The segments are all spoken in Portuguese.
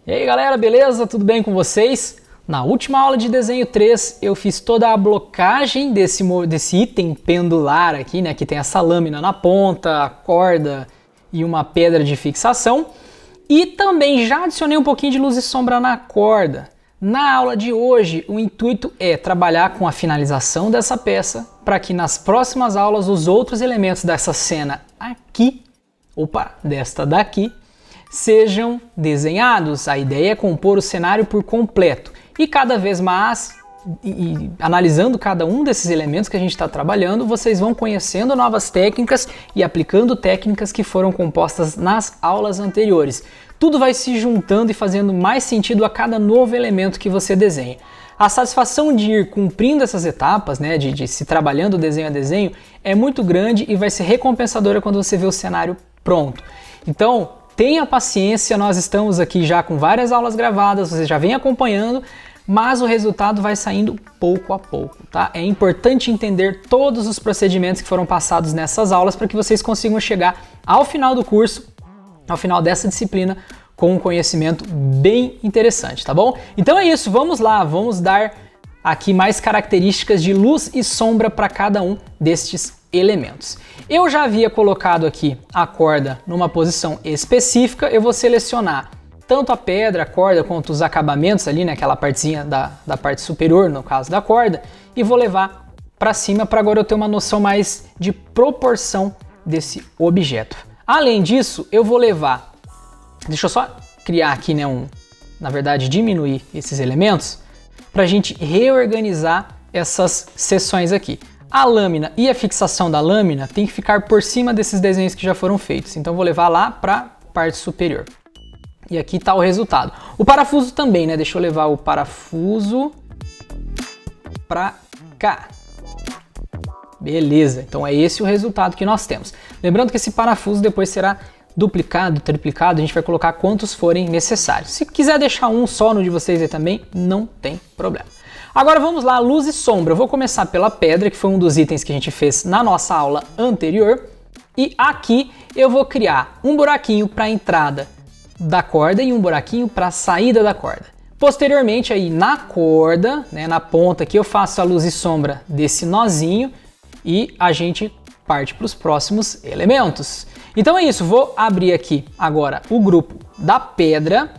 E aí galera, beleza? Tudo bem com vocês? Na última aula de desenho 3 eu fiz toda a blocagem desse item pendular aqui, né? Que tem essa lâmina na ponta, a corda e uma pedra de fixação. E também já adicionei um pouquinho de luz e sombra na corda. Na aula de hoje o intuito é trabalhar com a finalização dessa peça para que nas próximas aulas os outros elementos dessa cena aqui, desta daqui, sejam desenhados. A ideia é compor o cenário por completo e cada vez mais, analisando cada um desses elementos que a gente está trabalhando, vocês vão conhecendo novas técnicas e aplicando técnicas que foram compostas nas aulas anteriores. Tudo vai se juntando e fazendo mais sentido a cada novo elemento que você desenha. A satisfação de ir cumprindo essas etapas, né, de se trabalhando desenho a desenho, é muito grande e vai ser recompensadora quando você vê o cenário pronto. Então, tenha paciência, nós estamos aqui já com várias aulas gravadas, você já vem acompanhando, mas o resultado vai saindo pouco a pouco, tá? É importante entender todos os procedimentos que foram passados nessas aulas para que vocês consigam chegar ao final do curso, ao final dessa disciplina, com um conhecimento bem interessante, tá bom? Então é isso, vamos lá, vamos dar aqui mais características de luz e sombra para cada um destes elementos. Eu já havia colocado aqui a corda numa posição específica, eu vou selecionar tanto a pedra, a corda, quanto os acabamentos ali, né, aquela partezinha da parte superior, no caso da corda, e vou levar para cima para agora eu ter uma noção mais de proporção desse objeto. Além disso, eu vou levar, deixa eu só criar aqui, né, na verdade diminuir esses elementos, para a gente reorganizar essas seções aqui. A lâmina e a fixação da lâmina tem que ficar por cima desses desenhos que já foram feitos. Então vou levar lá para a parte superior. E aqui está o resultado. O parafuso também, né? Deixa eu levar o parafuso para cá. Beleza, então é esse o resultado que nós temos. Lembrando que esse parafuso depois será duplicado, triplicado, a gente vai colocar quantos forem necessários. Se quiser deixar um só no de vocês aí também, não tem problema. Agora vamos lá, luz e sombra. Eu vou começar pela pedra, que foi um dos itens que a gente fez na nossa aula anterior. E aqui eu vou criar um buraquinho para a entrada da corda e um buraquinho para a saída da corda. Posteriormente aí na corda, né, na ponta aqui eu faço a luz e sombra desse nozinho e a gente parte para os próximos elementos. Então é isso, vou abrir aqui agora o grupo da pedra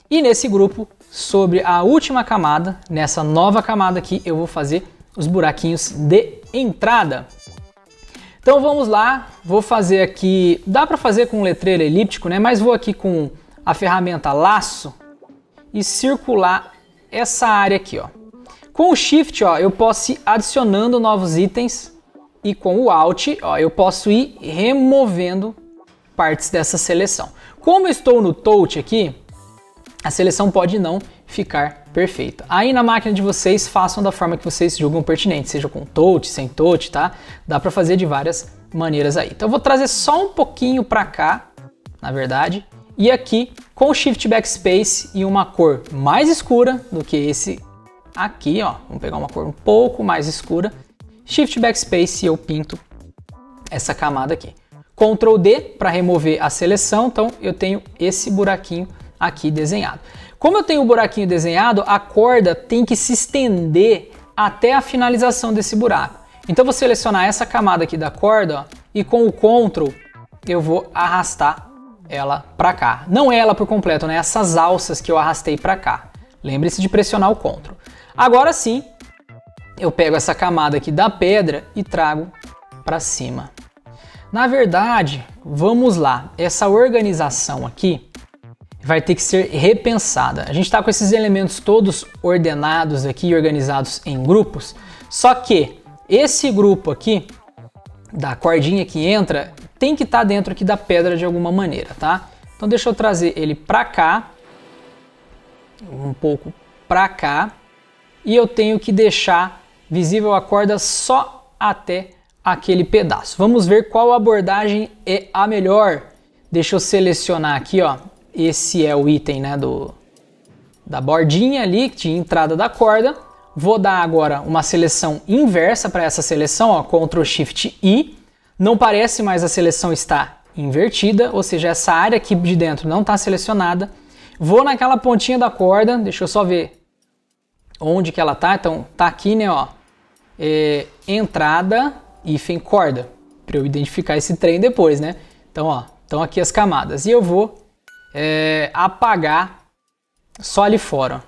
e nesse grupo, sobre a última camada, nessa nova camada aqui, eu vou fazer os buraquinhos de entrada. Então vamos lá, vou fazer aqui, dá para fazer com um letreiro elíptico, né? Mas vou aqui com a ferramenta laço e circular essa área aqui, ó. Com o Shift, ó, eu posso ir adicionando novos itens e com o Alt, ó, eu posso ir removendo partes dessa seleção. Como eu estou no Touch aqui, a seleção pode não ficar perfeita. Aí na máquina de vocês, façam da forma que vocês julgam pertinente, seja com touch, sem touch, tá? Dá para fazer de várias maneiras aí. Então eu vou trazer só um pouquinho para cá, na verdade, e aqui com o Shift Backspace e uma cor mais escura do que esse aqui, ó. Vamos pegar uma cor um pouco mais escura. Shift Backspace e eu pinto essa camada aqui. Ctrl D para remover a seleção, então eu tenho esse buraquinho aqui desenhado. Como eu tenho o buraquinho desenhado, a corda tem que se estender até a finalização desse buraco. Então eu vou selecionar essa camada aqui da corda, ó, e com o Ctrl eu vou arrastar ela para cá. Não ela por completo, né? Essas alças que eu arrastei para cá. Lembre-se de pressionar o Ctrl. Agora sim, eu pego essa camada aqui da pedra e trago para cima. Na verdade, vamos lá, essa organização aqui vai ter que ser repensada. A gente está com esses elementos todos ordenados aqui, organizados em grupos, só que esse grupo aqui, da cordinha que entra, tem que estar dentro aqui da pedra de alguma maneira, tá? Então deixa eu trazer ele para cá, um pouco para cá, e eu tenho que deixar visível a corda só até aquele pedaço. Vamos ver qual abordagem é a melhor. Deixa eu selecionar aqui, ó. Esse é o item, né, da bordinha ali, de entrada da corda. Vou dar agora uma seleção inversa para essa seleção, ó, Ctrl Shift I. Não parece, mas a seleção está invertida, ou seja, essa área aqui de dentro não está selecionada. Vou naquela pontinha da corda, deixa eu só ver onde que ela tá. Então tá aqui, né, ó, entrada, hífen, corda, para eu identificar esse trem depois, né? Então, ó, estão aqui as camadas e eu vou apagar só ali fora.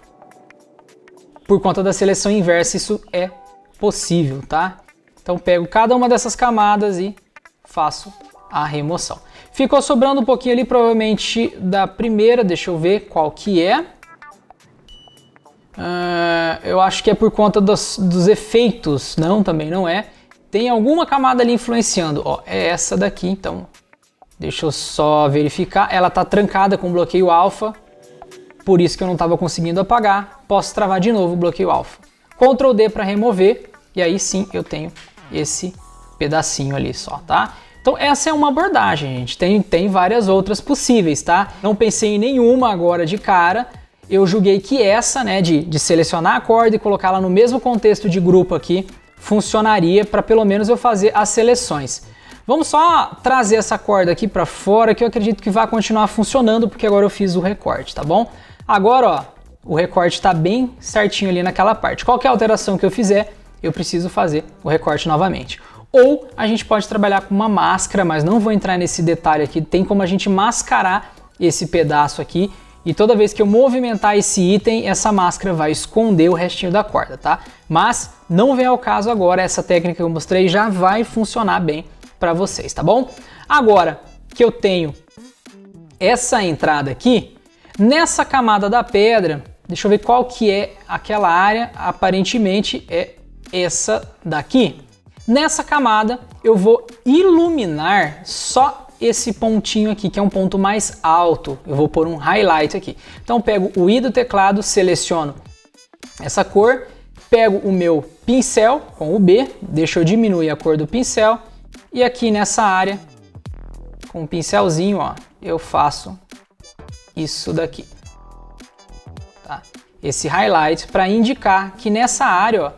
Por conta da seleção inversa, isso é possível, tá? Então pego cada uma dessas camadas e faço a remoção. Ficou sobrando um pouquinho ali, provavelmente da primeira, deixa eu ver qual que é. Eu acho que é por conta dos efeitos, não, também não é. Tem alguma camada ali influenciando, ó, é essa daqui, então deixa eu só verificar. Ela tá trancada com bloqueio alfa, por isso que eu não estava conseguindo apagar. Posso travar de novo o bloqueio alfa. Ctrl D para remover, e aí sim eu tenho esse pedacinho ali só, tá? Então essa é uma abordagem, gente. Tem várias outras possíveis, tá? Não pensei em nenhuma agora de cara. Eu julguei que essa, né, de selecionar a corda e colocá-la no mesmo contexto de grupo aqui, funcionaria para pelo menos eu fazer as seleções. Vamos só trazer essa corda aqui para fora, que eu acredito que vai continuar funcionando, porque agora eu fiz o recorte, tá bom? Agora, ó, o recorte está bem certinho ali naquela parte. Qualquer alteração que eu fizer, eu preciso fazer o recorte novamente. Ou a gente pode trabalhar com uma máscara, mas não vou entrar nesse detalhe aqui. Tem como a gente mascarar esse pedaço aqui, e toda vez que eu movimentar esse item, essa máscara vai esconder o restinho da corda, tá? Mas não vem ao caso agora, essa técnica que eu mostrei já vai funcionar bem para vocês, tá bom? Agora que eu tenho essa entrada aqui, nessa camada da pedra, deixa eu ver qual que é aquela área, aparentemente é essa daqui. Nessa camada eu vou iluminar só esse pontinho aqui, que é um ponto mais alto. Eu vou pôr um highlight aqui. Então pego o I do teclado, seleciono essa cor, pego o meu pincel com o B, deixa eu diminuir a cor do pincel, e aqui nessa área, com o pincelzinho, ó, eu faço isso daqui, tá? Esse highlight para indicar que nessa área, ó,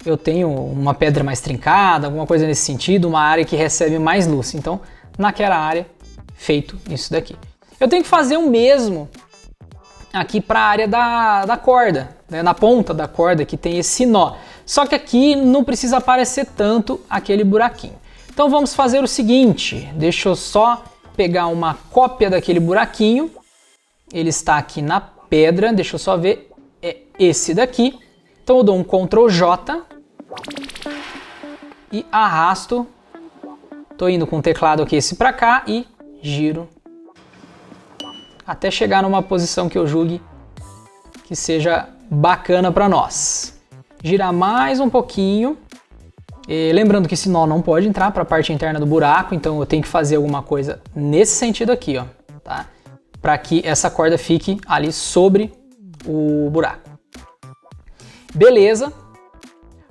eu tenho uma pedra mais trincada, alguma coisa nesse sentido, uma área que recebe mais luz. Então, naquela área, feito isso daqui. Eu tenho que fazer o mesmo aqui para a área da corda, né, na ponta da corda que tem esse nó. Só que aqui não precisa aparecer tanto aquele buraquinho. Então vamos fazer o seguinte, deixa eu só pegar uma cópia daquele buraquinho. Ele está aqui na pedra, deixa eu só ver, é esse daqui. Então eu dou um Ctrl J e arrasto. Tô indo com o teclado aqui esse para cá e giro até chegar numa posição que eu julgue que seja bacana para nós. Girar mais um pouquinho. E lembrando que esse nó não pode entrar para a parte interna do buraco, então eu tenho que fazer alguma coisa nesse sentido aqui, ó, tá? Para que essa corda fique ali sobre o buraco. Beleza.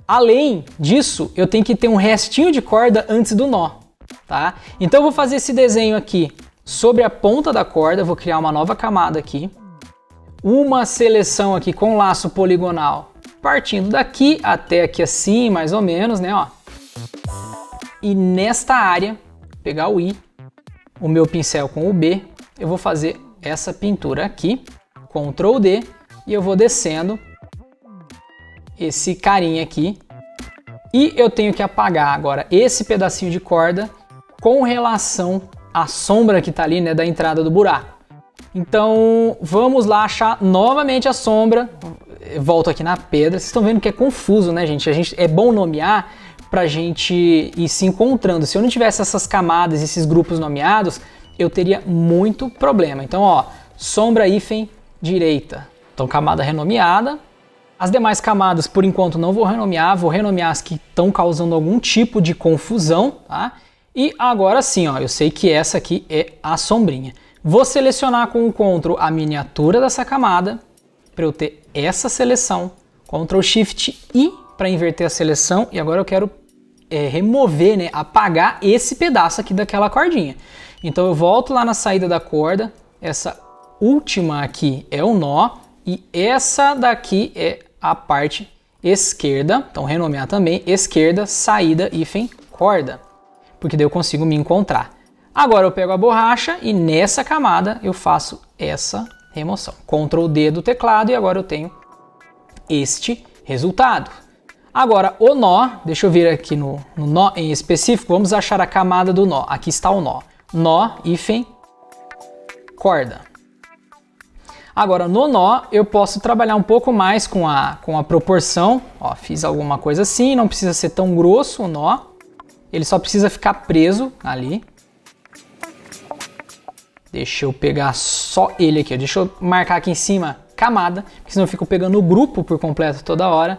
Além disso, eu tenho que ter um restinho de corda antes do nó, tá? Então eu vou fazer esse desenho aqui sobre a ponta da corda, vou criar uma nova camada aqui. Uma seleção aqui com laço poligonal, partindo daqui até aqui assim, mais ou menos, né, ó. E nesta área, pegar o I, o meu pincel com o B, eu vou fazer essa pintura aqui, Ctrl D, e eu vou descendo esse carinha aqui. E eu tenho que apagar agora esse pedacinho de corda com relação à sombra que tá ali, né, da entrada do buraco. Então vamos lá achar novamente a sombra. Eu volto aqui na pedra. Vocês estão vendo que é confuso, né, gente? É bom nomear pra gente ir se encontrando. Se eu não tivesse essas camadas, esses grupos nomeados, eu teria muito problema. Então, ó, sombra hífen direita. Então, camada renomeada. As demais camadas, por enquanto, não vou renomear as que estão causando algum tipo de confusão, tá? E agora sim, ó, eu sei que essa aqui é a sombrinha. Vou selecionar com o Ctrl a miniatura dessa camada, para eu ter essa seleção. Ctrl Shift I para inverter a seleção, e agora eu quero remover, né, apagar esse pedaço aqui daquela cordinha. Então eu volto lá na saída da corda, essa última aqui é o nó, e essa daqui é a parte esquerda, então renomear também, esquerda, saída, hífen, corda, porque daí eu consigo me encontrar. Agora eu pego a borracha e nessa camada eu faço essa remoção. Ctrl D do teclado e agora eu tenho este resultado. Agora o nó, deixa eu vir aqui no nó em específico, vamos achar a camada do nó. Aqui está o nó. Nó, hífen, corda. Agora no nó eu posso trabalhar um pouco mais com a proporção. Ó, fiz alguma coisa assim, não precisa ser tão grosso o nó. Ele só precisa ficar preso ali. Deixa eu pegar só ele aqui, deixa eu marcar aqui em cima camada, porque senão eu fico pegando o grupo por completo toda hora.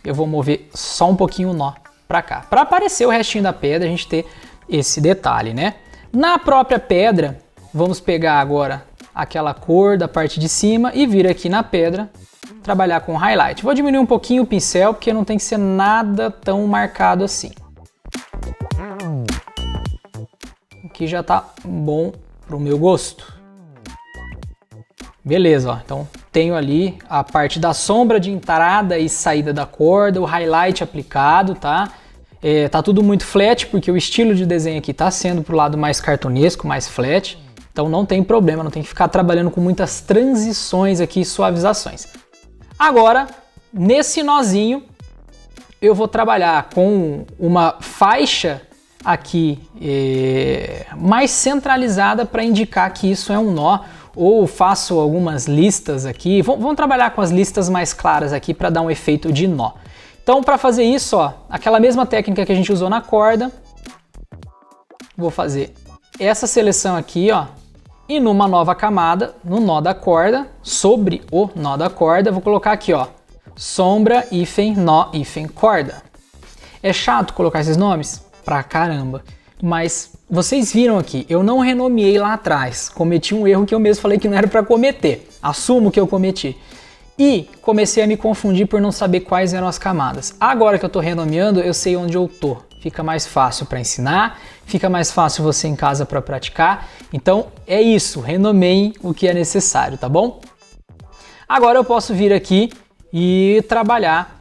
Eu vou mover só um pouquinho o nó para cá, para aparecer o restinho da pedra, a gente ter esse detalhe, né? Na própria pedra, vamos pegar agora aquela cor da parte de cima e vir aqui na pedra, trabalhar com highlight. Vou diminuir um pouquinho o pincel, porque não tem que ser nada tão marcado assim. Aqui já tá bom pro meu gosto. Beleza, ó. Então tenho ali a parte da sombra de entrada e saída da corda, o highlight aplicado, tá? Tá tudo muito flat, porque o estilo de desenho aqui tá sendo pro lado mais cartunesco, mais flat. Então não tem problema, não tem que ficar trabalhando com muitas transições aqui e suavizações. Agora, nesse nozinho, eu vou trabalhar com uma faixa aqui mais centralizada para indicar que isso é um nó, ou faço algumas listas aqui. Vamos trabalhar com as listas mais claras aqui para dar um efeito de nó. Então para fazer isso, ó, aquela mesma técnica que a gente usou na corda, vou fazer essa seleção aqui, ó, e numa nova camada, no nó da corda, sobre o nó da corda, vou colocar aqui, ó, sombra, hífen, nó, hífen, corda. É chato colocar esses nomes? Pra caramba. Mas vocês viram aqui, eu não renomeei lá atrás. Cometi um erro que eu mesmo falei que não era para cometer. Assumo que eu cometi. E comecei a me confundir por não saber quais eram as camadas. Agora que eu tô renomeando, eu sei onde eu tô. Fica mais fácil para ensinar, fica mais fácil você em casa para praticar. Então é isso, renomeiem o que é necessário, tá bom? Agora eu posso vir aqui e trabalhar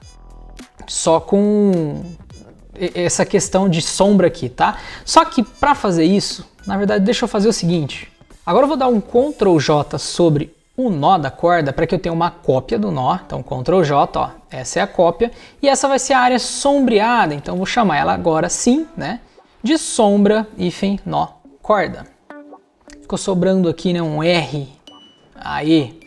só com essa questão de sombra aqui, tá? Só que para fazer isso, na verdade, deixa eu fazer o seguinte. Agora eu vou dar um Ctrl J sobre o nó da corda para que eu tenha uma cópia do nó. Então Ctrl J, ó, essa é a cópia e essa vai ser a área sombreada. Então eu vou chamar ela agora sim, né? De sombra, hífen, nó, corda. Ficou sobrando aqui, né, um R. Aí.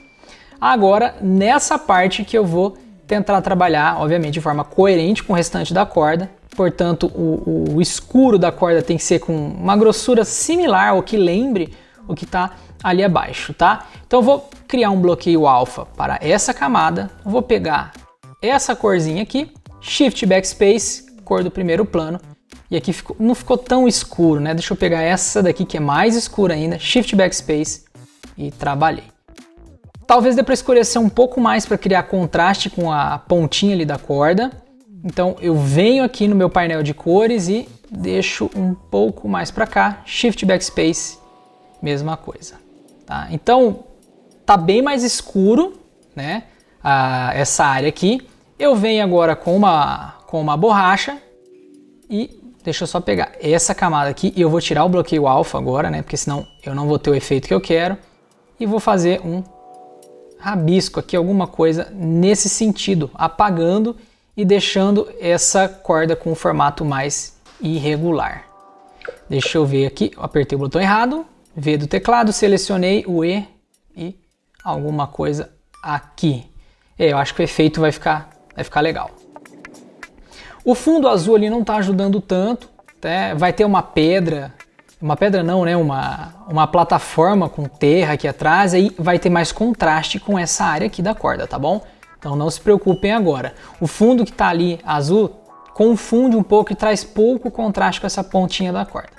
Agora nessa parte que eu vou tentar trabalhar, obviamente, de forma coerente com o restante da corda. Portanto, o escuro da corda tem que ser com uma grossura similar ao que lembre o que está ali abaixo, tá? Então eu vou criar um bloqueio alfa para essa camada, eu vou pegar essa corzinha aqui, Shift Backspace, cor do primeiro plano, e aqui não ficou tão escuro, né? Deixa eu pegar essa daqui que é mais escura ainda, Shift Backspace e trabalhei. Talvez dê para escurecer um pouco mais para criar contraste com a pontinha ali da corda. Então eu venho aqui no meu painel de cores e deixo um pouco mais para cá, Shift Backspace, mesma coisa. Tá? Então tá bem mais escuro, né? Essa área aqui. Eu venho agora com uma borracha e deixa eu só pegar essa camada aqui e eu vou tirar o bloqueio alfa agora, né? Porque senão eu não vou ter o efeito que eu quero. E vou fazer um rabisco aqui, alguma coisa nesse sentido, apagando e deixando essa corda com um formato mais irregular. Deixa eu ver aqui, eu apertei o botão errado, V do teclado, selecionei o E e alguma coisa aqui. Eu acho que o efeito vai ficar legal. O fundo azul ali não está ajudando tanto, né? Vai ter uma pedra não, né? Uma plataforma com terra aqui atrás, aí vai ter mais contraste com essa área aqui da corda, tá bom? Então não se preocupem agora. O fundo que está ali azul confunde um pouco e traz pouco contraste com essa pontinha da corda.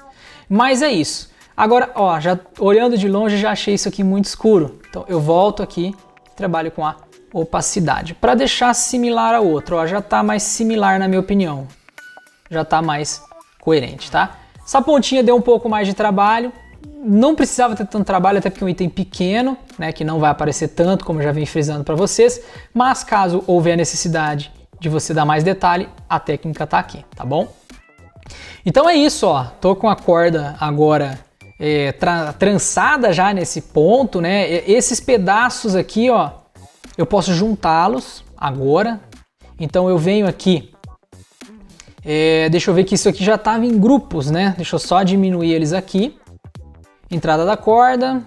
Mas é isso. Agora, ó, já olhando de longe já achei isso aqui muito escuro. Então eu volto aqui e trabalho com a opacidade para deixar similar a outra. Ó, já está mais similar na minha opinião. Já está mais coerente, tá? Essa pontinha deu um pouco mais de trabalho. Não precisava ter tanto trabalho, até porque é um item pequeno, né, que não vai aparecer tanto, como eu já vim frisando para vocês, mas caso houver a necessidade de você dar mais detalhe, a técnica tá aqui, tá bom? Então é isso, ó, tô com a corda agora trançada já nesse ponto, né? Esses pedaços aqui, ó, eu posso juntá-los agora. Então eu venho aqui, deixa eu ver que isso aqui já estava em grupos, né? Deixa eu só diminuir eles aqui. Entrada da corda,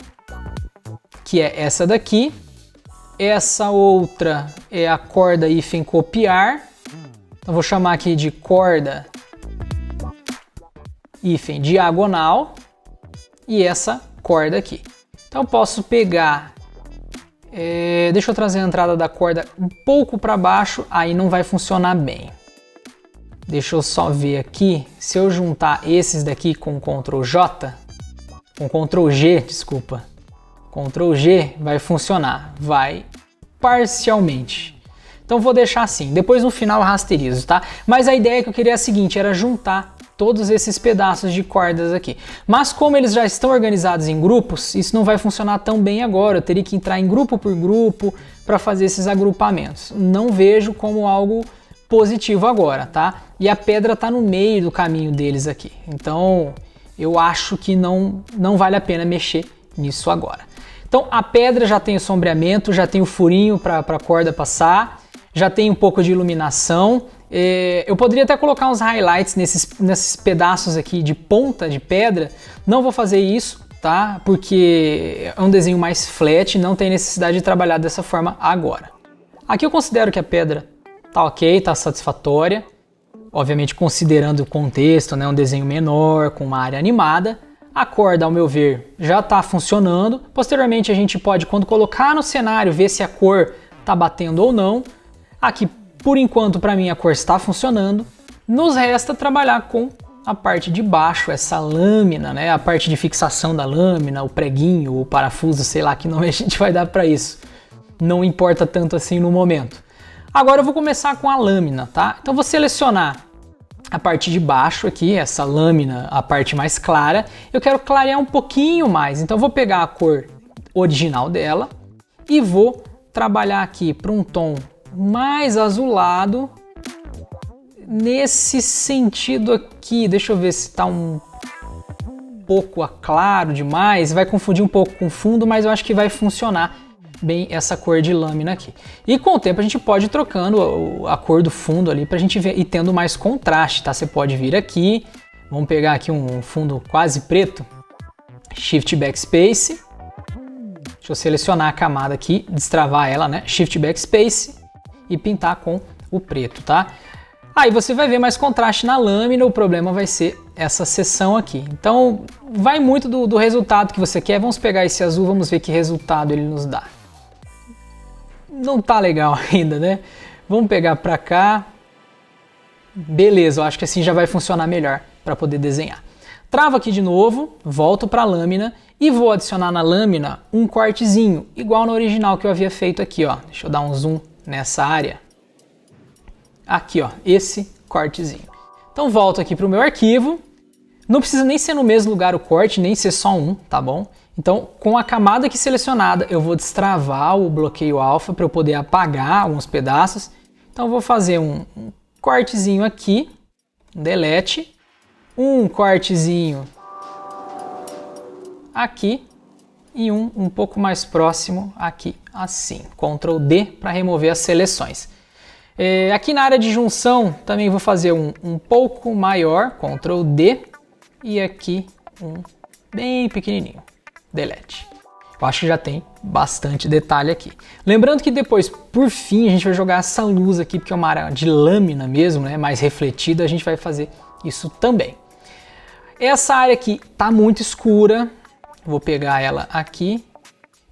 que é essa daqui. Essa outra é a corda hífen copiar. Então vou chamar aqui de corda hífen diagonal. E essa corda aqui. Então eu posso pegar, deixa eu trazer a entrada da corda um pouco para baixo, aí não vai funcionar bem. Deixa eu só ver aqui, se eu juntar esses daqui com Ctrl J, com Ctrl G, desculpa, Ctrl G vai funcionar, vai parcialmente. Então vou deixar assim, depois no final eu rasterizo, tá? Mas a ideia que eu queria é a seguinte, era juntar todos esses pedaços de cordas aqui. Mas como eles já estão organizados em grupos, isso não vai funcionar tão bem agora. Eu teria que entrar em grupo por grupo para fazer esses agrupamentos. Não vejo como algo positivo agora, tá? E a pedra está no meio do caminho deles aqui. Então eu acho que não vale a pena mexer nisso agora. Então a pedra já tem o sombreamento, já tem o furinho para a corda passar, já tem um pouco de iluminação. Eu poderia até colocar uns highlights nesses pedaços aqui de ponta de pedra. Não vou fazer isso, tá? Porque é um desenho mais flat, não tem necessidade de trabalhar dessa forma agora. Aqui eu considero que a pedra tá ok, tá satisfatória. Obviamente considerando o contexto, né? Um desenho menor, com uma área animada. A corda, ao meu ver, já está funcionando. Posteriormente a gente pode, quando colocar no cenário, ver se a cor tá batendo ou não. Aqui, por enquanto, para mim a cor está funcionando. Nos resta trabalhar com a parte de baixo, essa lâmina, né? A parte de fixação da lâmina, o preguinho, o parafuso, sei lá que nome a gente vai dar para isso. Não importa tanto assim no momento. Agora eu vou começar com a lâmina, tá? Então vou selecionar a parte de baixo aqui, essa lâmina, a parte mais clara. Eu quero clarear um pouquinho mais, então eu vou pegar a cor original dela e vou trabalhar aqui para um tom mais azulado, nesse sentido aqui. Deixa eu ver se está um pouco claro demais, vai confundir um pouco com o fundo, mas eu acho que vai funcionar bem essa cor de lâmina aqui. E com o tempo a gente pode ir trocando a cor do fundo ali para a gente ver e tendo mais contraste, tá? Você pode vir aqui, vamos pegar aqui um fundo quase preto, Shift Backspace, deixa eu selecionar a camada aqui, destravar ela, né? Shift Backspace e pintar com o preto, tá? Aí você vai ver mais contraste na lâmina, o problema vai ser essa seção aqui. Então vai muito do resultado que você quer. Vamos pegar esse azul, vamos ver que resultado ele nos dá. Não tá legal ainda, né? Vamos pegar pra cá. Beleza, eu acho que assim já vai funcionar melhor para poder desenhar. Travo aqui de novo, volto para a lâmina e vou adicionar na lâmina um cortezinho, igual no original que eu havia feito aqui, ó. Deixa eu dar um zoom nessa área. Aqui, ó, esse cortezinho. Então volto aqui para o meu arquivo. Não precisa nem ser no mesmo lugar o corte, nem ser só um, tá bom? Então, com a camada aqui selecionada, eu vou destravar o bloqueio alfa para eu poder apagar alguns pedaços. Então, eu vou fazer um cortezinho aqui, um delete, um cortezinho aqui e um pouco mais próximo aqui, assim. Ctrl D para remover as seleções. Aqui na área de junção também vou fazer um pouco maior, Ctrl D, e aqui um bem pequenininho, delete. Eu acho que já tem bastante detalhe aqui. Lembrando que depois, por fim, a gente vai jogar essa luz aqui, porque é uma área de lâmina mesmo, né, mais refletida, a gente vai fazer isso também. Essa área aqui tá muito escura, vou pegar ela aqui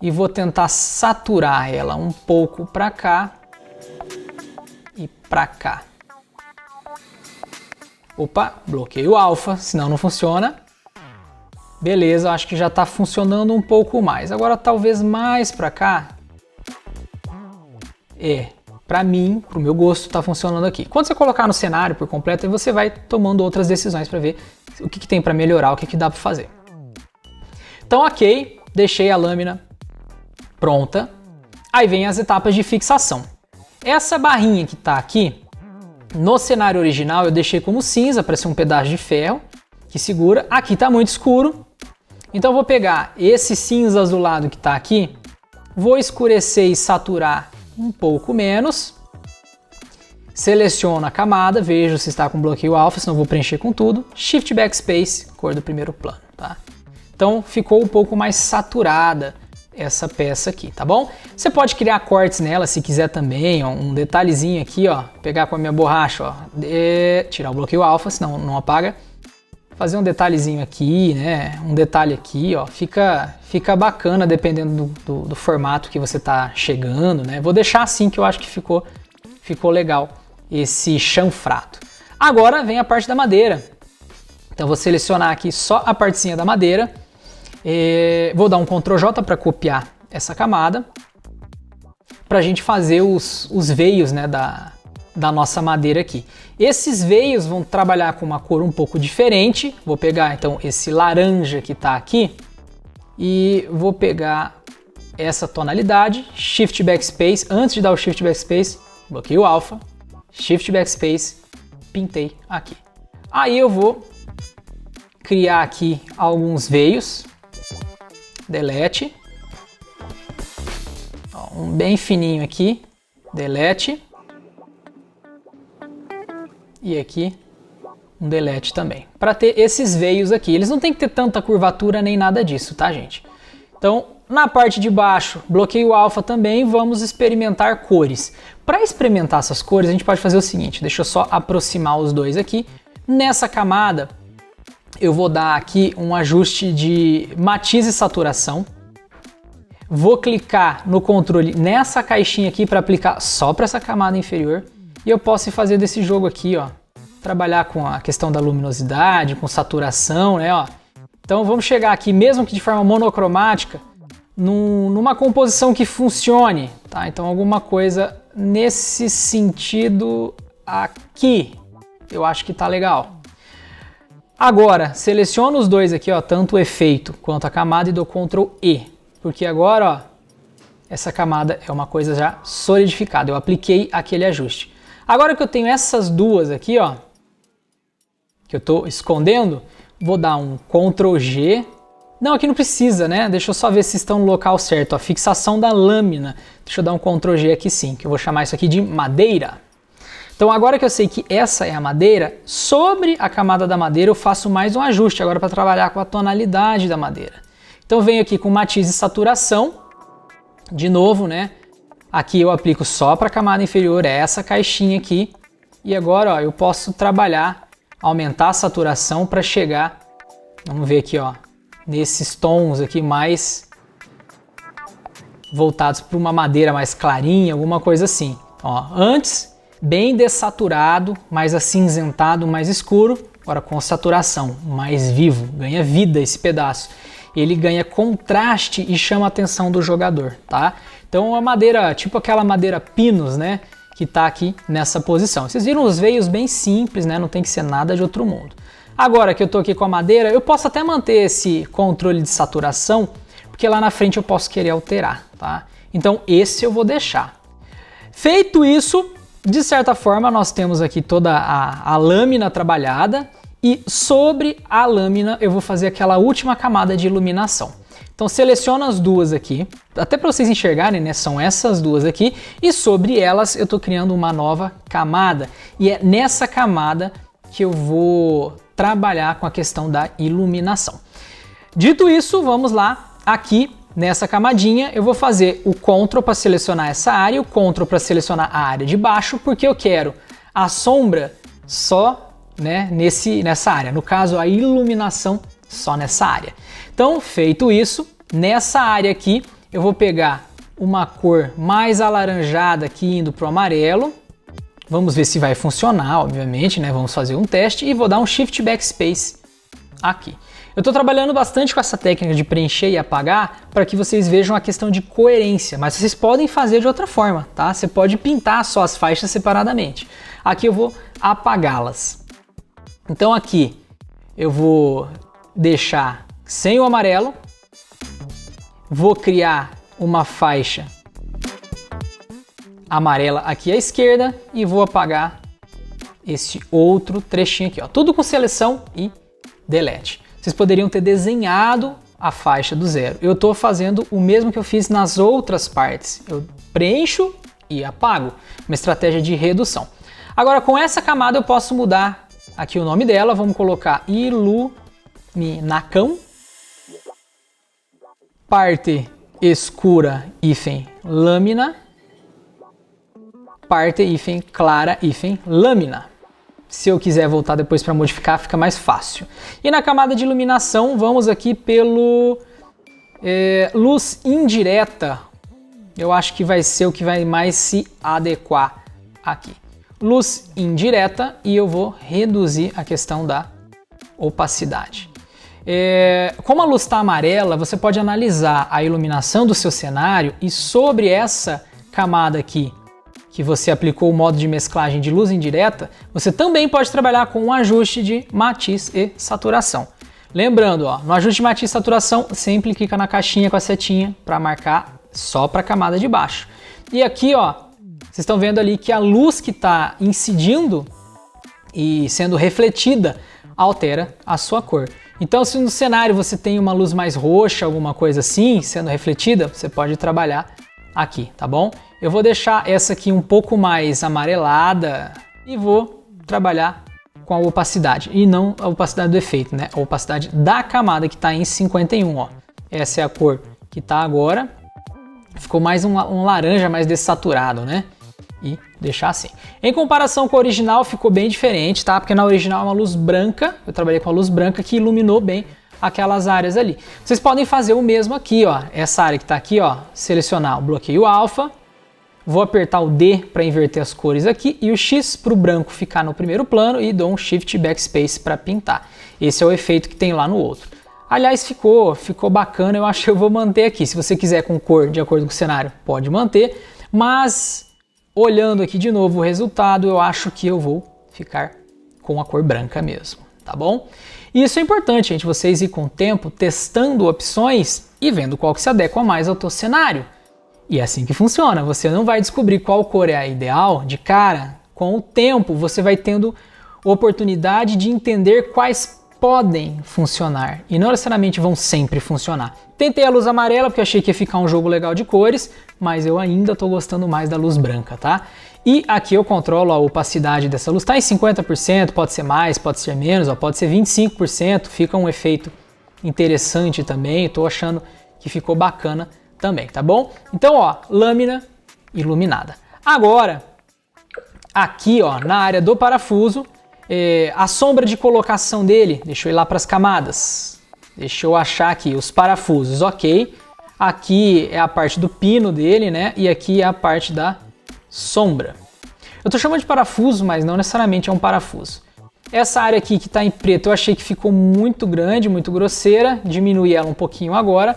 e vou tentar saturar ela um pouco para cá e para cá. Opa, bloqueio alfa, senão não funciona. Beleza, acho que já está funcionando um pouco mais. Agora talvez mais para cá. Para mim, para o meu gosto, está funcionando aqui. Quando você colocar no cenário por completo, aí você vai tomando outras decisões para ver o que tem para melhorar, o que dá para fazer. Então, ok, deixei a lâmina pronta. Aí vem as etapas de fixação. Essa barrinha que está aqui, no cenário original eu deixei como cinza para ser um pedaço de ferro que segura. Aqui está muito escuro. Então eu vou pegar esse cinza azulado que está aqui, vou escurecer e saturar um pouco menos, seleciono a camada, vejo se está com bloqueio alfa, senão eu vou preencher com tudo, Shift Backspace, cor do primeiro plano, tá? Então ficou um pouco mais saturada essa peça aqui, tá bom? Você pode criar cortes nela se quiser também, ó, um detalhezinho aqui, ó, pegar com a minha borracha, ó, tirar o bloqueio alfa, senão não apaga. Fazer um detalhezinho aqui, né? Um detalhe aqui, ó, fica bacana dependendo do formato que você tá chegando, né? Vou deixar assim que eu acho que ficou legal esse chanfrado. Agora vem a parte da madeira. Então vou selecionar aqui só a partezinha da madeira. Vou dar um Ctrl J para copiar essa camada para a gente fazer os veios, né, da nossa madeira aqui. Esses veios vão trabalhar com uma cor um pouco diferente. Vou pegar então esse laranja que está aqui e vou pegar essa tonalidade, Shift Backspace, antes de dar o Shift Backspace, bloqueio alfa, Shift Backspace, pintei aqui. Aí eu vou criar aqui alguns veios, delete, um bem fininho aqui, delete, e aqui um delete também, para ter esses veios aqui. Eles não tem que ter tanta curvatura nem nada disso, tá, gente? Então, na parte de baixo, bloqueio alfa também, vamos experimentar cores. Para experimentar essas cores, a gente pode fazer o seguinte, deixa eu só aproximar os dois aqui. Nessa camada, eu vou dar aqui um ajuste de matiz e saturação. Vou clicar no controle nessa caixinha aqui para aplicar só para essa camada inferior. E eu posso fazer desse jogo aqui, ó, trabalhar com a questão da luminosidade, com saturação, né, ó. Então vamos chegar aqui, mesmo que de forma monocromática, numa composição que funcione, tá? Então alguma coisa nesse sentido aqui, eu acho que tá legal. Agora, seleciono os dois aqui, ó, tanto o efeito quanto a camada e dou Ctrl E, porque agora, ó, essa camada é uma coisa já solidificada, eu apliquei aquele ajuste. Agora que eu tenho essas duas aqui, ó, que eu estou escondendo, vou dar um Ctrl G. Não, aqui não precisa, né? Deixa eu só ver se estão no local certo. A fixação da lâmina. Deixa eu dar um Ctrl G aqui sim, que eu vou chamar isso aqui de madeira. Então agora que eu sei que essa é a madeira, sobre a camada da madeira eu faço mais um ajuste agora para trabalhar com a tonalidade da madeira. Então venho aqui com matiz e saturação. De novo, né? Aqui eu aplico só para a camada inferior, essa caixinha aqui. E agora, ó, eu posso trabalhar, aumentar a saturação para chegar, vamos ver aqui, ó, nesses tons aqui mais voltados para uma madeira mais clarinha, alguma coisa assim. Ó, antes, bem dessaturado, mais acinzentado, mais escuro. Agora com saturação, mais vivo, ganha vida esse pedaço. Ele ganha contraste e chama a atenção do jogador, tá? Então a madeira, tipo aquela madeira Pinus, né, que tá aqui nessa posição. Vocês viram os veios bem simples, né, não tem que ser nada de outro mundo. Agora que eu tô aqui com a madeira, eu posso até manter esse controle de saturação, porque lá na frente eu posso querer alterar, tá? Então esse eu vou deixar. Feito isso, de certa forma nós temos aqui toda a lâmina trabalhada, e sobre a lâmina eu vou fazer aquela última camada de iluminação. Então seleciono as duas aqui, até para vocês enxergarem, né, são essas duas aqui, e sobre elas eu estou criando uma nova camada. E é nessa camada que eu vou trabalhar com a questão da iluminação. Dito isso, vamos lá, aqui nessa camadinha eu vou fazer o Ctrl para selecionar essa área e o Ctrl para selecionar a área de baixo, porque eu quero a sombra só, né, nessa área, no caso a iluminação só nessa área. Então, feito isso, nessa área aqui eu vou pegar uma cor mais alaranjada aqui indo para o amarelo. Vamos ver se vai funcionar, obviamente, né? Vamos fazer um teste e vou dar um Shift Backspace aqui. Eu estou trabalhando bastante com essa técnica de preencher e apagar para que vocês vejam a questão de coerência, mas vocês podem fazer de outra forma, tá? Você pode pintar só as faixas separadamente. Aqui eu vou apagá-las. Então aqui eu vou deixar sem o amarelo, vou criar uma faixa amarela aqui à esquerda e vou apagar esse outro trechinho aqui, ó, tudo com seleção e delete. Vocês poderiam ter desenhado a faixa do zero. Eu estou fazendo o mesmo que eu fiz nas outras partes. Eu preencho e apago. Uma estratégia de redução. Agora, com essa camada eu posso mudar aqui o nome dela. Vamos colocar iluminacão. Parte escura, hífen, lâmina. Parte, hífen, clara, hífen, lâmina. Se eu quiser voltar depois para modificar, fica mais fácil. E na camada de iluminação, vamos aqui pelo luz indireta. Eu acho que vai ser o que vai mais se adequar aqui. Luz indireta, e eu vou reduzir a questão da opacidade. Como a luz está amarela, você pode analisar a iluminação do seu cenário e sobre essa camada aqui, que você aplicou o modo de mesclagem de luz indireta, você também pode trabalhar com um ajuste de matiz e saturação. Lembrando, ó, no ajuste de matiz e saturação, sempre clica na caixinha com a setinha para marcar só para a camada de baixo. E aqui, ó, vocês estão vendo ali que a luz que está incidindo e sendo refletida altera a sua cor. Então, se no cenário você tem uma luz mais roxa, alguma coisa assim, sendo refletida, você pode trabalhar aqui, tá bom? Eu vou deixar essa aqui um pouco mais amarelada e vou trabalhar com a opacidade. E não a opacidade do efeito, né? A opacidade da camada que está em 51, ó. Essa é a cor que está agora. Ficou mais um laranja mais dessaturado, né? E deixar assim. Em comparação com a original, ficou bem diferente, tá? Porque na original é uma luz branca, eu trabalhei com a luz branca que iluminou bem aquelas áreas ali. Vocês podem fazer o mesmo aqui, ó. Essa área que tá aqui, ó, selecionar o bloqueio alfa, vou apertar o D para inverter as cores aqui e o X para o branco ficar no primeiro plano e dou um Shift Backspace para pintar. Esse é o efeito que tem lá no outro. Aliás, ficou bacana, eu acho que eu vou manter aqui. Se você quiser com cor de acordo com o cenário, pode manter, mas olhando aqui de novo o resultado, eu acho que eu vou ficar com a cor branca mesmo, tá bom? E isso é importante, gente, vocês ir com o tempo testando opções e vendo qual que se adequa mais ao teu cenário. E é assim que funciona, você não vai descobrir qual cor é a ideal de cara. Com o tempo, você vai tendo oportunidade de entender quais podem funcionar e não necessariamente vão sempre funcionar. Tentei a luz amarela porque achei que ia ficar um jogo legal de cores, mas eu ainda estou gostando mais da luz branca, tá? E aqui eu controlo a opacidade dessa luz, tá em 50%, pode ser mais, pode ser menos, ó, pode ser 25%, fica um efeito interessante também, estou achando que ficou bacana também, tá bom? Então, ó, lâmina iluminada. Agora, aqui, ó, na área do parafuso, a sombra de colocação dele, deixa eu ir lá para as camadas, deixa eu achar aqui os parafusos, ok. Aqui é a parte do pino dele, né? E aqui é a parte da sombra. Eu tô chamando de parafuso, mas não necessariamente é um parafuso. Essa área aqui que está em preto eu achei que ficou muito grande, muito grosseira, diminui ela um pouquinho agora.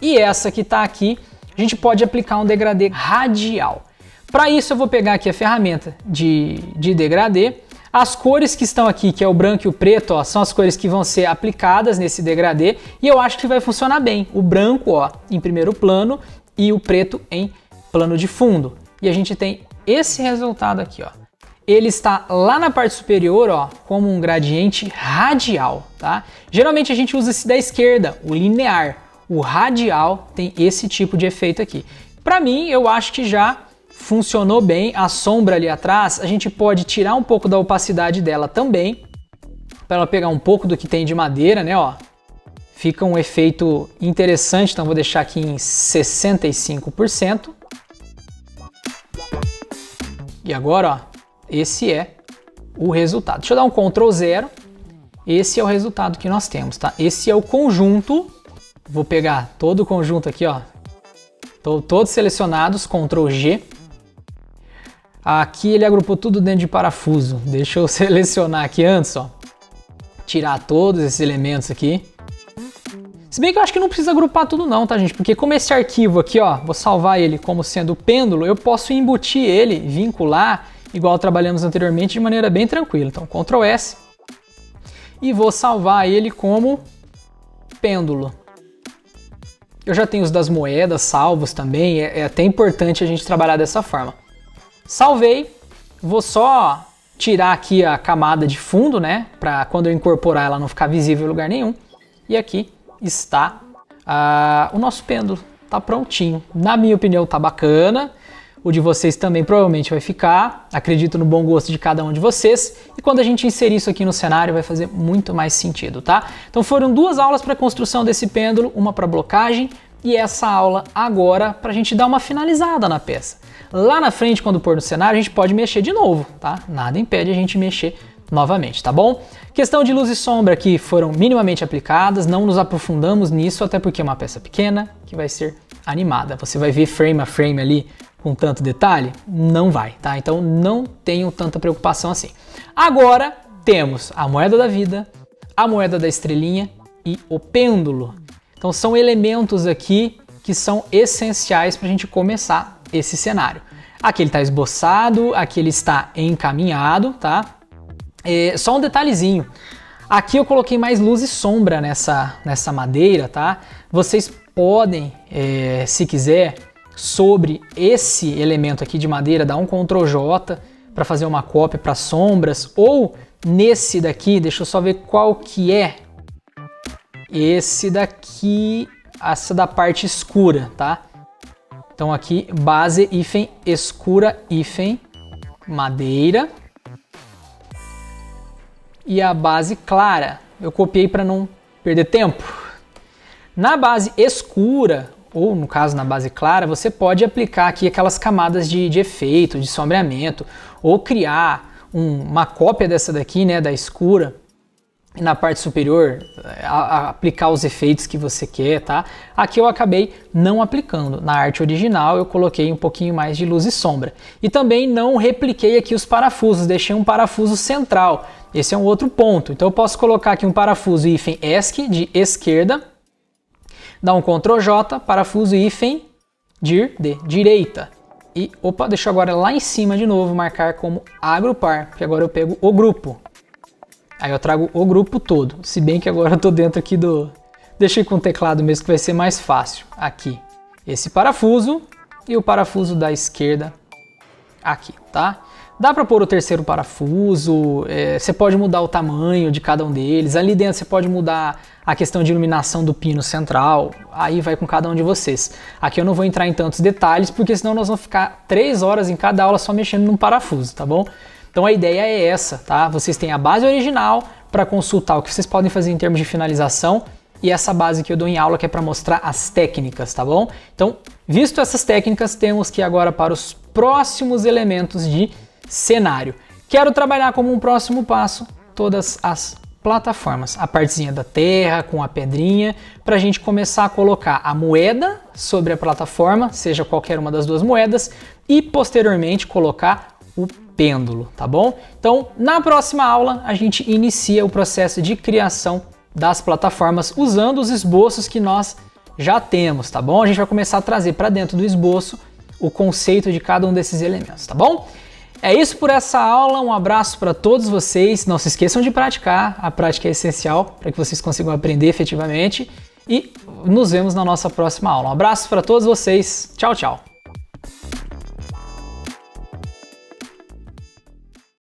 E essa que está aqui, a gente pode aplicar um degradê radial. Para isso eu vou pegar aqui a ferramenta de degradê. As cores que estão aqui, que é o branco e o preto, ó, são as cores que vão ser aplicadas nesse degradê e eu acho que vai funcionar bem. O branco, ó, em primeiro plano e o preto em plano de fundo. E a gente tem esse resultado aqui, ó. Ele está lá na parte superior, ó, como um gradiente radial, tá? Geralmente a gente usa esse da esquerda, o linear. O radial tem esse tipo de efeito aqui. Para mim, eu acho que já funcionou bem. A sombra ali atrás, a gente pode tirar um pouco da opacidade dela também, para ela pegar um pouco do que tem de madeira, né, ó. Fica um efeito interessante, então vou deixar aqui em 65%. E agora, ó, esse é o resultado. Deixa eu dar um Ctrl 0. Esse é o resultado que nós temos, tá? Esse é o conjunto. Vou pegar todo o conjunto aqui, ó. Todos selecionados, Ctrl G. Aqui ele agrupou tudo dentro de parafuso. Deixa eu selecionar aqui antes, ó. Tirar todos esses elementos aqui. Se bem que eu acho que não precisa agrupar tudo não, tá, gente? Porque como esse arquivo aqui, ó, vou salvar ele como sendo pêndulo, eu posso embutir ele, vincular, igual trabalhamos anteriormente, de maneira bem tranquila. Então, Ctrl S. E vou salvar ele como pêndulo. Eu já tenho os das moedas salvos também, é até importante a gente trabalhar dessa forma. Salvei, vou só tirar aqui a camada de fundo, né, para quando eu incorporar ela não ficar visível em lugar nenhum. E aqui está o nosso pêndulo tá prontinho. Na minha opinião tá bacana, o de vocês também provavelmente vai ficar, acredito no bom gosto de cada um de vocês, e quando a gente inserir isso aqui no cenário vai fazer muito mais sentido, tá? Então foram 2 aulas para construção desse pêndulo, uma para blocagem e essa aula agora para a gente dar uma finalizada na peça. Lá na frente, quando pôr no cenário, a gente pode mexer de novo, tá? Nada impede a gente mexer novamente, tá bom? Questão de luz e sombra aqui foram minimamente aplicadas, não nos aprofundamos nisso, até porque é uma peça pequena que vai ser animada. Você vai ver frame a frame ali com tanto detalhe? Não vai, tá? Então não tenham tanta preocupação assim. Agora temos a moeda da vida, a moeda da estrelinha e o pêndulo. Então são elementos aqui que são essenciais para a gente começar esse cenário. Aqui ele está esboçado, aqui ele está encaminhado, tá? Só um detalhezinho. Aqui eu coloquei mais luz e sombra nessa madeira, tá? Vocês podem, se quiser, sobre esse elemento aqui de madeira, dar um Ctrl J para fazer uma cópia para sombras, ou nesse daqui, deixa eu só ver qual que é. Esse daqui, essa da parte escura, tá? Então aqui, base, hífen, escura, hífen, madeira. E a base clara, eu copiei para não perder tempo. Na base escura, ou no caso na base clara, você pode aplicar aqui aquelas camadas de efeito, de sombreamento, ou criar uma cópia dessa daqui, né, da escura, e na parte superior aplicar os efeitos que você quer, tá? Aqui eu acabei não aplicando. Na arte original eu coloquei um pouquinho mais de luz e sombra. E também não repliquei aqui os parafusos, deixei um parafuso central. Esse é um outro ponto. Então eu posso colocar aqui um parafuso hífen ESC de esquerda, dar um Ctrl J, parafuso hífen dir de direita. E, opa, deixa eu agora lá em cima de novo marcar como agrupar, porque agora eu pego o grupo. Aí eu trago o grupo todo, se bem que agora eu tô dentro aqui do... Deixei com o teclado mesmo que vai ser mais fácil. Aqui, esse parafuso e o parafuso da esquerda aqui, tá? Dá para pôr o terceiro parafuso, você pode mudar o tamanho de cada um deles. Ali dentro você pode mudar a questão de iluminação do pino central, aí vai com cada um de vocês. Aqui eu não vou entrar em tantos detalhes, porque senão nós vamos ficar 3 horas em cada aula só mexendo num parafuso, tá bom? Então a ideia é essa, tá? Vocês têm a base original para consultar o que vocês podem fazer em termos de finalização e essa base que eu dou em aula que é para mostrar as técnicas, tá bom? Então, visto essas técnicas, temos que ir agora para os próximos elementos de cenário. Quero trabalhar como um próximo passo todas as plataformas, a partezinha da terra com a pedrinha, para a gente começar a colocar a moeda sobre a plataforma, seja qualquer uma das duas moedas, e posteriormente colocar o pêndulo, tá bom? Então, na próxima aula, a gente inicia o processo de criação das plataformas usando os esboços que nós já temos, tá bom? A gente vai começar a trazer para dentro do esboço o conceito de cada um desses elementos, tá bom? É isso por essa aula, um abraço para todos vocês, não se esqueçam de praticar, a prática é essencial para que vocês consigam aprender efetivamente e nos vemos na nossa próxima aula. Um abraço para todos vocês, tchau, tchau!